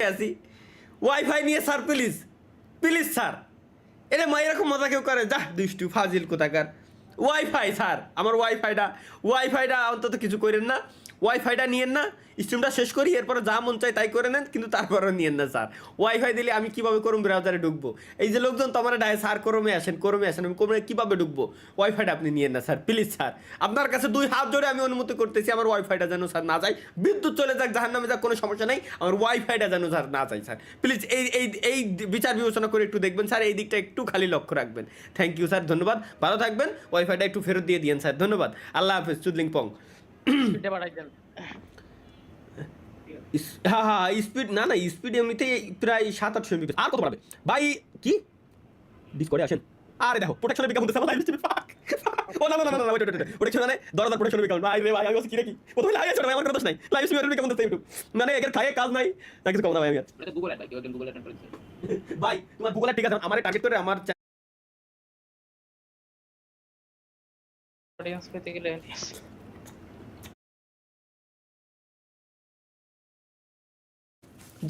আছি ওয়াইফাই নিয়ে sir please please sir এটা এরকম মজা কেউ করে যা দুষ্টু ফাজিল কোথাকার ওয়াইফাই স্যার আমার ওয়াইফাইটা অন্তত কিছু করেন না ওয়াইফাইটা নিয়েন না স্ট্রিমটা শেষ করি এরপরে যা মন চাই তাই করে নেন কিন্তু তারপরেও নিয়েন না স্যার ওয়াইফাই দিলে আমি কীভাবে করুম ব্রাউজারে ঢুকবো এই যে লোকজন তো আমার ডায় স্যার করমে আসেন আমি করমে কীভাবে ঢুকবো ওয়াইফাইটা আপনি নিয়েন না স্যার প্লিজ স্যার আপনার কাছে 2 হাত জোড়ে আমি অনুমতি করতেছি আমার ওয়াইফাইটা যেন স্যার না যায় বিদ্যুৎ চলে যাক জাহান্নামে যাক কোনো সমস্যা নেই আমার ওয়াইফাইটা যেন স্যার না যায় স্যার প্লিজ এই বিচার বিবেচনা করে একটু দেখবেন স্যার এই দিকটা একটু খালি লক্ষ্য রাখবেন থ্যাংক ইউ স্যার ধন্যবাদ ভালো থাকবেন ওয়াইফাইটা একটু ফেরত দিয়ে দিয়েন স্যার ধন্যবাদ আল্লাহ হাফেজ চুদলিং পং হ্যাঁ স্পিড না স্পিড এমনিতেই প্রায় 700-800 এমবি আর কত বাড়বে ভাই কি ডিস করে আসেন আরে দেখো প্রোটেকশনের বিজ্ঞাপন দিতে লাইভ স্ট্রিমে ফাক ও না ওয়েট প্রোটেকশন মানে 10,000 প্রোটেকশনের বিজ্ঞাপন ভাই রে ভাই আমি কি নাকি প্রথমে লাইভ আছে আমার কোনো দোষ নাই লাইভ স্ট্রিমের বিজ্ঞাপন দিতে একটু মানে এর খায় কাজ নাই না কিছু কম না ভাই আমি এটা গুগল অ্যাড ভাই কেউ গুগল অ্যাড করেছে ভাই তোমার গুগল অ্যাড ঠিক আছে আমারে টার্গেট করে আমার অডিয়েন্স পেতে গেলে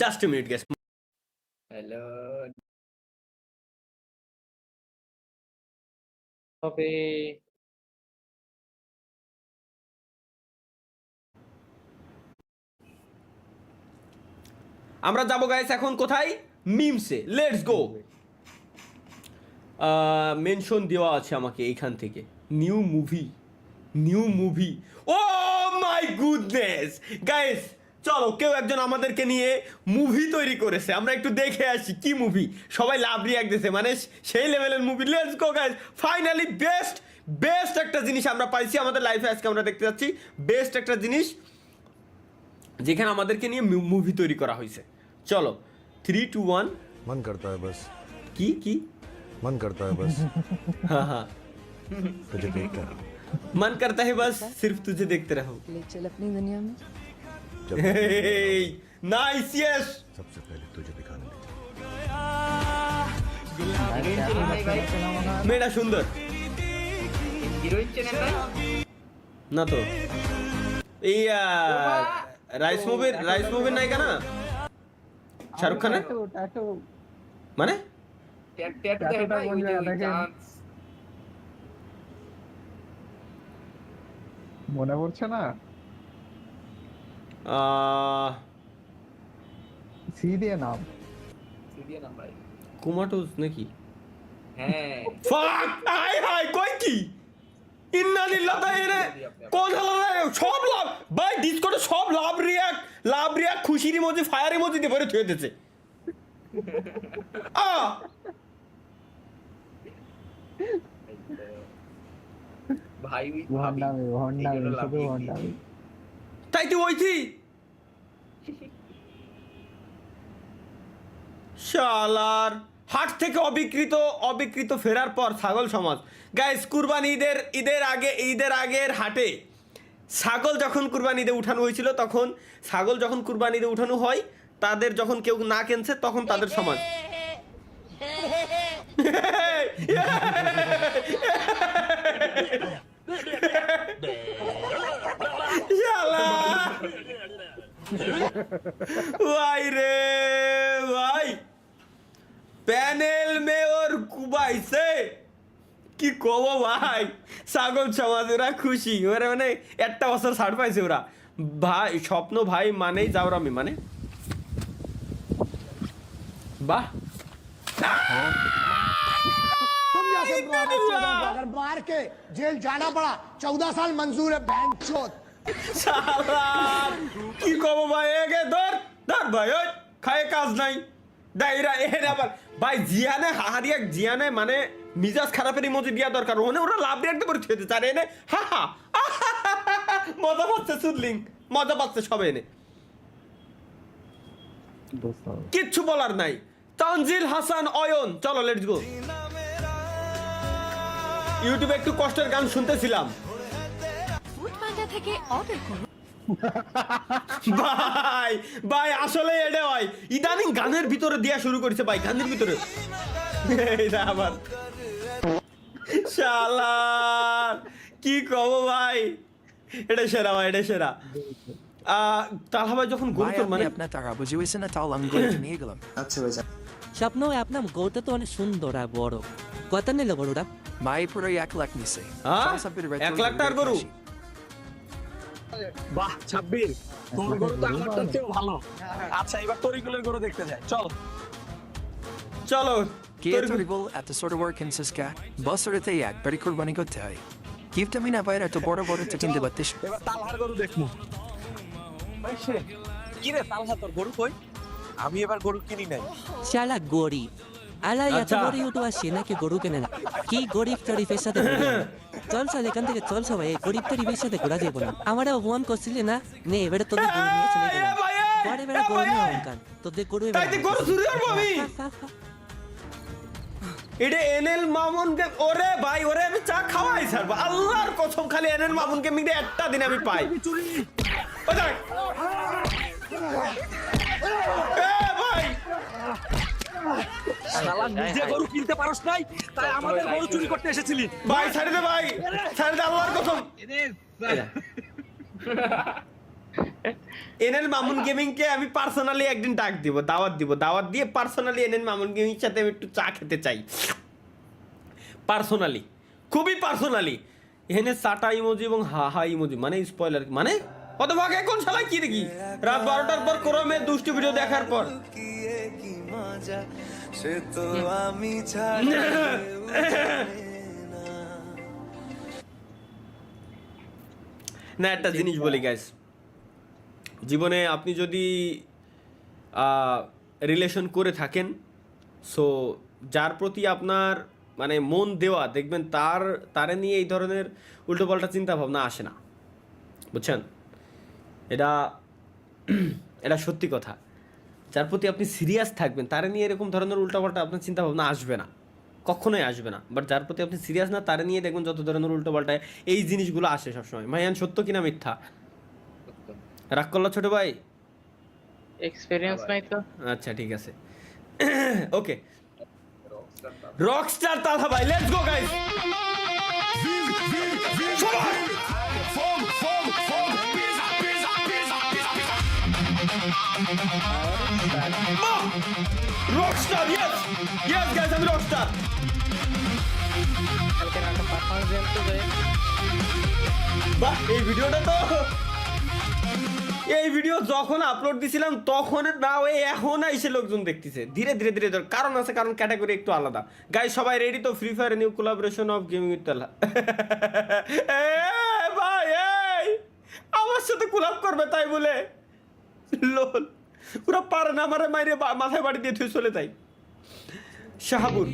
just a minute guess hello তবে আমরা যাবো গাইস এখন কোথায় মিমসে লেটস গো মেনশন দেওয়া আছে আমাকে এইখান থেকে new movie oh my goodness guys চলো কেউ একজন আমাদেরকে নিয়ে মুভি তৈরি করেছে আমরা একটু দেখে আসি কি মুভি সবাই লাভ রিয়াক্ট দিয়েছে মানে সেই লেভেলের movie let's go guys finally best একটা জিনিস আমরা পাইছি আমাদের লাইফে আজকে আমরা দেখতে যাচ্ছি বেস্ট একটা জিনিস যেখানে আমাদেরকে নিয়ে মুভি তৈরি করা হয়েছে চলো 3 2 1 मन करता है बस কি मन करता है बस हाँ तुझे देखता रहो मन करता है बस सिर्फ तुझे देखते रहो ले चल अपनी दुनिया में जब नाइस यस सबसे पहले तुझे दिखाने दे মেয়েটা সুন্দর হিরোইন চেনেন নাই না তো এই রাইস মুভির নায়িকা না শাহরুখ খানের মানে ট্যাটু দেখে ভাই ওই যে চান্স মনে পড়ছে না সি দিয়ে নাম সিডিয়া নাম ভাই কুমাটোস নাকি হ্যাঁ ফাক হাই কই কি ইন্না লিল্লাহ তাইরে কোন হলো সব লাভ ভাই ডিসকর্ডে সব লাভ রিয়াক্ট খুশির ইমোজি ফায়ার ইমোজি দিয়ে ভরে থুয়ে দিয়েছে ভাই ওই ভন্ডামি শুধু ভন্ডামি তাই তুই ওইছি শালার হাট থেকে অবিকৃত ফেরার পর ছাগল সমাজ গাইস কুরবানি ঈদের আগের হাটে ছাগল যখন কুরবানি ঈদে উঠানো হয়েছিল তখন ছাগল যখন কুরবানি ঈদে উঠানো হয় তাদের যখন কেউ না কিনছে তখন তাদের সমাজ ভাই রে ভাই প্যানেল মে ওর কুবাইছে কি কব ভাই ছাগল সমাজ ওরা খুশি ওরা মানে একটা বছর ছাড় পাইছে ওরা ভাই স্বপ্ন ভাই মানেই জাউরামি মানে বাহ अगर मार के जेल जाना पड़ा 14 साल मंजूर है बैंचोद শালার কি কব ভাই একে ধর ভাই ওই খায় কাজ নাই দাইরা এর আবার ভাই জিয়ানে মানে মিজাজ খারাপের ইমোজি দিয়া দরকার ওরা লাভ রিয়াক্ট করে থুয়ে দিতে আর এনে হা মজা পাচ্ছে সুদলিং মজা পাচ্ছে সব এনে কিচ্ছু বলার নাই তানজিল হাসান অয়ন চলো লেটস গো ইউটিউবে একটু কষ্টের গান শুনতেছিলাম ফুডপান্ডা থেকে অর্ডার করুন ভাই আসলে এটা হয় ইদানিং গানের ভিতরে দেয়া শুরু করেছে ভাই গানের ভিতরে এটা আবার শালার কি কব ভাই এটা সেরা ভাই এটা সেরা তালহা ভাই যখন গরু ভাই চোর আপনি মানে আপনার টাকা বুঝে হয়েছে না তাহলে আমি গরুটা নিয়ে গেলাম। স্বপ্ন আপনার গরুটা তো অনেক সুন্দর আর বড়। কত নিল গরুটা? ভাই পুরো 1 লাখ নিছে। হ্যাঁ? চল সাব্বির ভাই, 1 লাখ টাকার গরু? বাহ ছাব্বির, তোর গরু তো আমারটার চেয়েও ভালো। আচ্ছা এবার তরিকুলের গরু দেখতে যাই, চল। চলো কে তোর বল এত ছোট বড় কিনছিস কা? বছরেতে একবারই কুরবানি করতে হয়। গিফট আমি না পাই, এত বড় বড় তো কিনতে পারতিস। এবার তালহার গরু দেখবো। কি রে তালহা, তোর গরু কই? আমি এবার গরু কিনি নাই। শালা গরিব। আলাই এত আচ্ছা। বড় ইউটিউবার সে নাকি গরু কেনে না। কি গরিব টরিফের সাথে ঘুরে বেড়ায়। চল চল এখান থেকে চল সবাই, এই গরিব টরিফের সাথে ঘোরা যাবো না। আমারা অপমান করছিলি না, নে এবারে তোদের গরু নিয়ে চলে গেলাম। পরে এবারে গরু নিয়ে অহংকার, তোদের গরু এবারে তাইতে গরু চুরি করবো আমি? এটা এনএল মামুনকে, ওরে ভাই ওরে আমি চা খাওয়াই ছাড়বো আল্লাহর কসম, খালি এনএল মামুনকে মিলে একটা দিন আমি পাই। ও দেখ। এ ভাই শালা নিজে গরু কিনতে পারস নাই, তাই আমাদের গরু চুরি করতে এসেছিলি। ভাই ছাড়ে দে ভাই, ছাড়ে দে আল্লাহর কসম। এনএল মামুন গেমিং কে আমি পার্সোনালি একদিন ডাক দিব, দাওয়াত দিয়ে পার্সোনালি এনএল মামুন গেমিং এর সাথে আমি একটু চা খেতে চাই, পার্সোনালি, খুবই পার্সোনালি। এখানে সাটা ইমোজি এবং হা ইমোজি মানে স্পয়লার, মানে কত ভাগ এখন শালা কি দেখি রাত 12টার পর ক্রমে দুষ্টু ভিডিও দেখার পর। না একটা জিনিস বলি গাইস, জীবনে আপনি যদি রিলেশন করে থাকেন, সো যার প্রতি আপনার মানে মন দেওয়া, দেখবেন তারে নিয়ে এই ধরনের উল্টোপাল্টা চিন্তা ভাবনা আসে না, বুঝছেন? এটা সত্যি কথা। যার প্রতি আপনি সিরিয়াস থাকবেন তারে নিয়ে এরকম ধরনের উল্টোপাল্টা আপনার চিন্তা ভাবনা আসবে না, কখনোই আসবে না। বাট যার প্রতি আপনি সিরিয়াস না তারে নিয়ে দেখবেন যত ধরনের উল্টোপাল্টায় এই জিনিসগুলো আসে সবসময়। ভাইয়ান সত্য কিনা মিথ্যা? রাগ করলো ছোট ভাই? এক্সপেরিয়েন্স নাই তো। আচ্ছা ঠিক আছে, ওকে। রকস্টার তালহা ভাই, let's go guys. Rockstar, yes guys, আমি রকস্টার। বাহ, এই ভিডিও যখন আপলোড দিছিলাম তখন না, ওই এখন এসে লোকজন দেখতেছে ধীরে ধীরে। কারণ আছে, কারণ ক্যাটাগরি একটু আলাদা। গাইস সবাই রেডি তো? Free fire new collaboration of gaming with Talha. ভাই এই আমার সাথে কোলাব করবে তাই বলে লোল, পুরো পারে না আমারে মাইরে মাথায় বাড়ি দিয়ে থুয়ে চলে যাই। শাহাবুর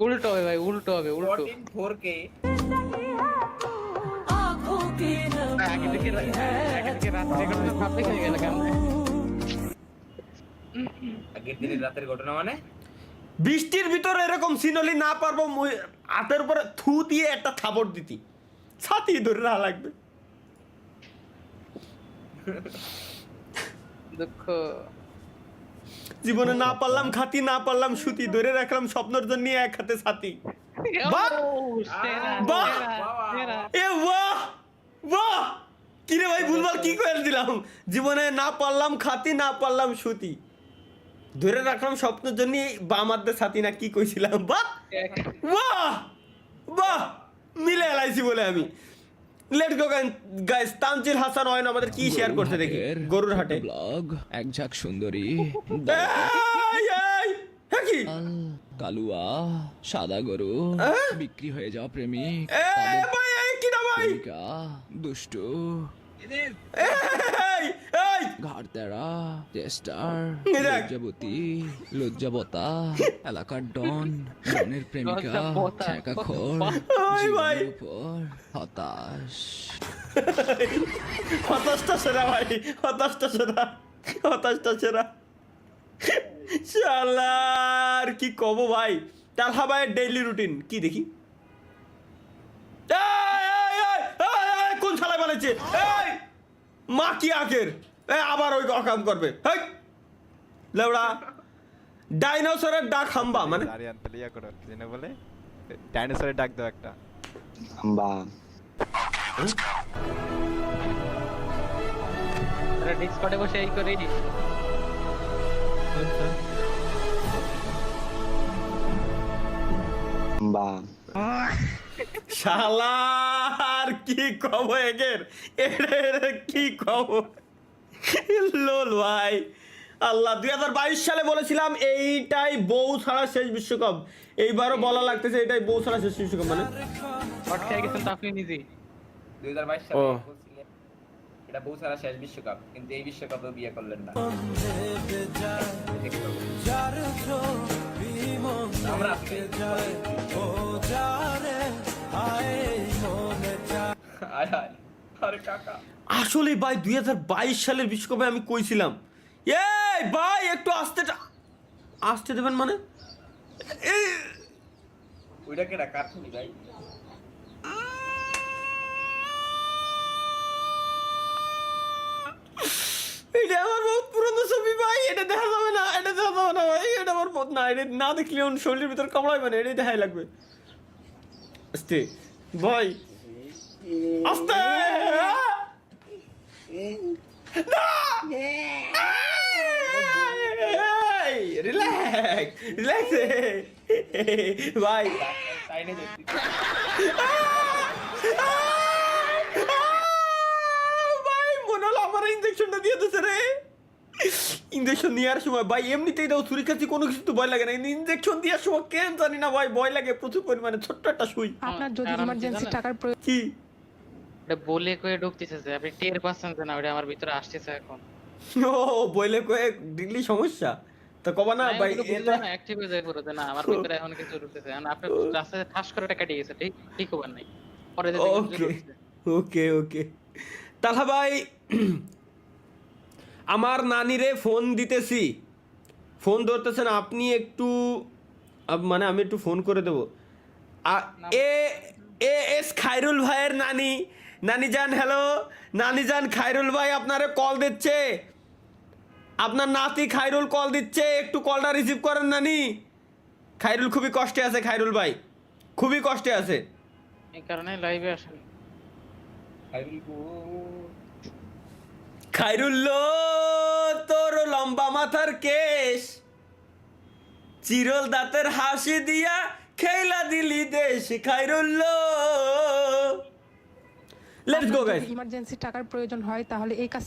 উল্টো হবে ভাই, উল্টো হবে, উল্টো। 4K আগে থেকে রাত্রে ঘটনা পাবলিক হয়ে গেল কেন? আগের দিনের রাতের ঘটনা মানে বৃষ্টির ভিতরে এরকম সিনলি না পারবো হাতের উপরে থু দিয়ে একটা থাবড় দিতি, ছাতি ধরে না লাগবে। দুঃখ জীবনে না পারলাম খাতি, না পারলাম সুতি, ধরে রাখলাম স্বপ্নের জন্য এক হাতে ছাতি। বাহ বাহ এ বাহ বাহ, কিরে ভাই ভুলবার কি করে দিলাম? জীবনে না পারলাম খাতি, না পারলাম সুতি, ধরে রাখলাম স্বপ্নের জন্য বাম হাতে ছাতি, না কি কইছিলাম? বাহ বাহ বাহ, মিলে এলাইছি বলে আমি। Let's go guys. Tanzil Hasan Ayan আমাদের কি শেয়ার করতে দেখি? গরুর হাটে ব্লগ এক ঝাঁক সুন্দরী কি কালুয়া সাদা গরু বিক্রি হয়ে যাওয়া প্রেমিক কি না ভাই, দুষ্টু এই ঘাড় তেড়া চেস্টার লজ্জাবতা এলাকার ডন ডনের প্রেমিকা ছ্যাঁকা খোর জীবনের উপর হতাশ। হতাশটা সেরা ভাই, হতাশটা সেরা। শালার কি কব ভাই। তালহা ভাইয়ের ডেইলি রুটিন কি দেখি? কোন শালা বলেছে? এই মা কি আখের আবার ওই কাম করবে? লেবড়া ডাইনোসরের ডাক হাম্বা মানে বলে ডাইনোসরের ডাক দাও একটা। ডিসকর্ডে বসে এই করেই শালার কি কব এগের এর কি কব লোল ভাই আল্লাহ 2022 সালে বলেছিলাম এইটাই বউ ছাড়া শেষ বিশ্বকাপ, এইবারও বলা লাগতেছে এটাই বউ ছাড়া শেষ বিশ্বকাপ। মানে শর্ট খেয়ে গেছেন তো আপনি নিজেই। 2022 সালে বলছিলেন এটা বউ ছাড়া শেষ বিশ্বকাপ, কিন্তু এই বিশ্বকাপেও বিয়ে করলেন না। আমরা আজকে আয় হায় আরে কাকা আসলে ভাই 2022 সালের বিশ্বকাপে আমি কইছিলাম এই ভাই একটু আসতে দেবেন মানে ওইটা কেডা কাটুনি ভাই? এটা আমার বহুত পুরনো ছবি ভাই, এটা দেখা যাবে না, এটা দেখা যাবে না ভাই, এটা আমার বহুত না, এটা না দেখলে আমার শরীরের ভিতর কামড়াবে না, এটাই দেখাই লাগবে। আস্তে ভাই আস্তে রিল্যাক্স রিল্যাক্স ভাই সাইনে দেখছি ভাই মনে হলো আমার ইনজেকশনটা দিয়ে দিছে রে। ইনজেকশন নেওয়ার সময় ভাই এমনিতেই দাও ছুরি কাছে কোনো কিছু তো ভয় লাগে না, ইনজেকশন দেওয়ার সময় কেন জানি না ভাই ভয় লাগে প্রচুর পরিমাণে, ছোট্ট একটা সুই। আপনার যদি ইমার্জেন্সি টাকার প্রয়োজন কি এটা বলে কয়ে ঢুকতেছে যে আপনি টের পাচ্ছেন যে না ওটা আমার ভিতরে আসতেছে এখন। ও বইলে কয়ে দিল্লি সমস্যা তো কবা না ভাই এটা না অ্যাক্টিভ হয়ে যায় পুরো যে না আমার ভিতরে এখন কিছু ঢুকতেছে, এখন আপনি রাস্তায় ঠাস করে টাকা দিয়ে গেছে, ঠিক ঠিক হবে নাই পরে যদি ওকে ওকে ওকে তাহলে ভাই আমার নানিরে ফোন দিতেছি, ফোন ধরতেছে না, আপনি একটু মানে আমি একটু ফোন করে দেবো। এ এ এস খায়রুল ভাইয়ের নানি, নানি যান হ্যালো, নানি যান খায়রুল ভাই আপনারে কল দিচ্ছে, আপনার নাতি খায়রুল কল দিচ্ছে, একটু কলটা রিসিভ করেন নানি। খায়রুল খুবই কষ্টে আছে, খায়রুল ভাই খুবই কষ্টে আছে, এই কারণে লাইভে আসেন। খায়রুল্লো তোর লম্বা মাথার কেশ, চিরল দাঁতের হাসি দিয়া খেলা দিলি দেশ, খায়রুল্লো। Let's go guys. ইমার্জেন্সি টাকার প্রয়োজন হয় তাহলে এই কাজ